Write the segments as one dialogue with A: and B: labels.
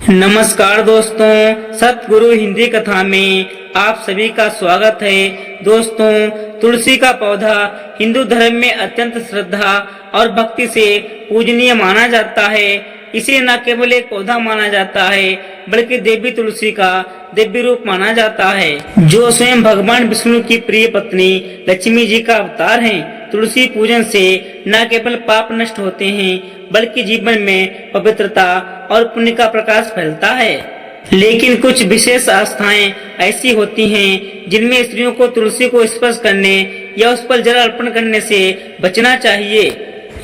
A: नमस्कार दोस्तों, सतगुरु हिंदी कथा में आप सभी का स्वागत है। दोस्तों, तुलसी का पौधा हिंदू धर्म में अत्यंत श्रद्धा और भक्ति से पूजनीय माना जाता है। इसे न केवल एक पौधा माना जाता है बल्कि देवी तुलसी का दिव्य रूप माना जाता है, जो स्वयं भगवान विष्णु की प्रिय पत्नी लक्ष्मी जी का अवतार हैं। तुलसी पूजन से न केवल पाप नष्ट होते हैं बल्कि जीवन में पवित्रता और पुण्य का प्रकाश फैलता है। लेकिन कुछ विशेष आस्थाएं ऐसी होती हैं जिनमें स्त्रियों को तुलसी को स्पर्श करने या उस पर जल अर्पण करने से बचना चाहिए।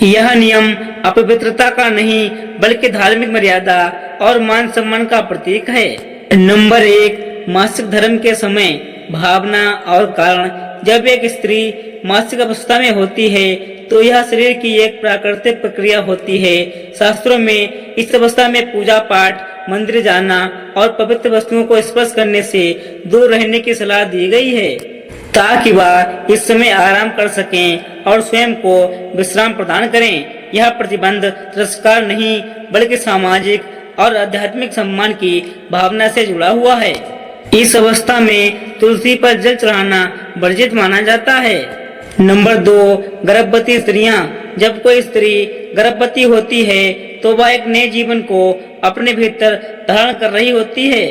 A: यह नियम अपवित्रता का नहीं बल्कि धार्मिक मर्यादा और मान सम्मान का प्रतीक है। नंबर 1, मासिक धर्म के समय भावना और कारण। जब एक स्त्री मासिक अवस्था में होती है तो यह शरीर की एक प्राकृतिक प्रक्रिया होती है। शास्त्रों में इस अवस्था में पूजा पाठ, मंदिर जाना और पवित्र वस्तुओं को स्पर्श करने से दूर रहने की सलाह दी गई है, ताकि वह इस समय आराम कर सकें और स्वयं को विश्राम प्रदान करें। यह प्रतिबंध तिरस्कार नहीं बल्कि सामाजिक और आध्यात्मिक सम्मान की भावना से जुड़ा हुआ है। इस अवस्था में तुलसी पर जल चढ़ाना वर्जित माना जाता है। नंबर 2, गर्भवती स्त्रियां। जब कोई स्त्री गर्भवती होती है तो वह एक नए जीवन को अपने भीतर धारण कर रही होती है।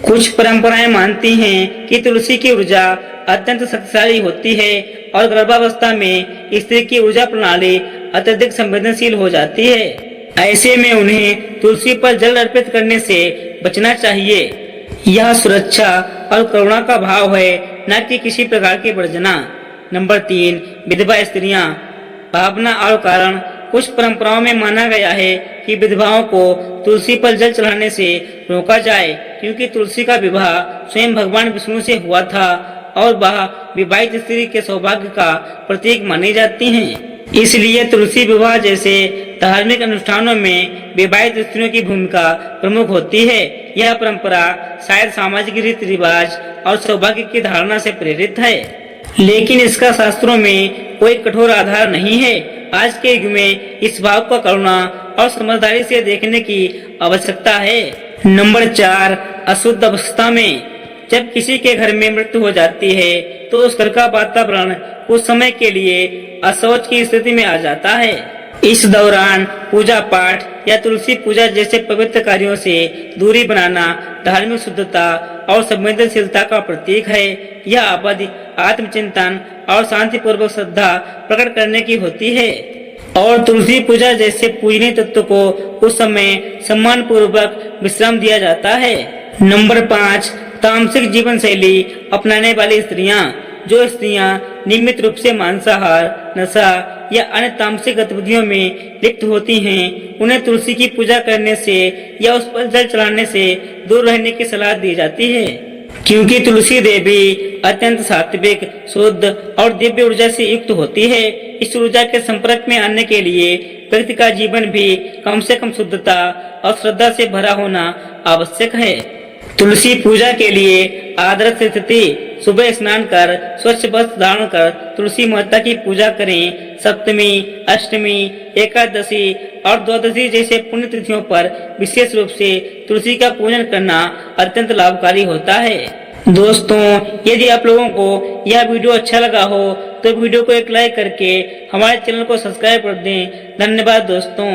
A: कुछ परंपराएं मानती हैं कि तुलसी की ऊर्जा अत्यंत शक्तिशाली होती है और गर्भावस्था में स्त्री की ऊर्जा प्रणाली अत्यधिक संवेदनशील हो जाती है। ऐसे में उन्हें तुलसी पर जल अर्पित करने से बचना चाहिए। यह सुरक्षा और करुणा का भाव है, न कि किसी प्रकार की वर्जना। नंबर 3, विधवा स्त्रियां। भावना और कारण। कुछ परंपराओं में माना गया है कि विधवाओं को तुलसी पर जल चढ़ाने से रोका जाए, क्योंकि तुलसी का विवाह स्वयं भगवान विष्णु से हुआ था और वह विवाहित स्त्री के सौभाग्य का प्रतीक मानी जाती हैं। इसलिए तुलसी विवाह जैसे धार्मिक अनुष्ठानों में विवाहित स्त्रियों की भूमिका प्रमुख होती है। यह परंपरा शायद सामाजिक रीति रिवाज और सौभाग्य की धारणा से प्रेरित है, लेकिन इसका शास्त्रों में कोई कठोर आधार नहीं है। आज के युग में इस भाव को करुणा और समझदारी से देखने की आवश्यकता है। नंबर 4, अशुद्ध अवस्था में। जब किसी के घर में मृत्यु हो जाती है तो उस घर का वातावरण कुछ समय के लिए अशौच की स्थिति में आ जाता है। इस दौरान पूजा पाठ या तुलसी पूजा जैसे पवित्र कार्यों से दूरी बनाना धार्मिक शुद्धता और संवेदनशीलता का प्रतीक है। यह अवधि आत्मचिंतन और शांतिपूर्वक श्रद्धा प्रकट करने की होती है और तुलसी पूजा जैसे पूजनीय तत्व को उस समय सम्मान पूर्वक विश्राम दिया जाता है। नंबर 5, तामसिक जीवन शैली अपनाने वाली स्त्रियां। जो स्त्रियां नियमित रूप से मांसाहार, नशा या अन्य तामसिक गतिविधियों में लिप्त होती हैं, उन्हें तुलसी की पूजा करने से या उस पर जल चढ़ाने से दूर रहने की सलाह दी जाती है, क्योंकि तुलसी देवी अत्यंत सात्विक, शुद्ध और दिव्य ऊर्जा से युक्त होती है। इस ऊर्जा के संपर्क में आने के लिए व्यक्ति का जीवन भी कम से कम शुद्धता और श्रद्धा से भरा होना आवश्यक है। तुलसी पूजा के लिए आदर्श स्थिति: सुबह स्नान कर स्वच्छ वस्त्र धारण कर तुलसी माता की पूजा करें। सप्तमी, अष्टमी, एकादशी और द्वादशी जैसे पुण्य तिथियों पर विशेष रूप से तुलसी का पूजन करना अत्यंत लाभकारी होता है। दोस्तों, यदि आप लोगों को यह वीडियो अच्छा लगा हो तो वीडियो को एक लाइक करके हमारे चैनल को सब्सक्राइब कर दें। धन्यवाद दोस्तों।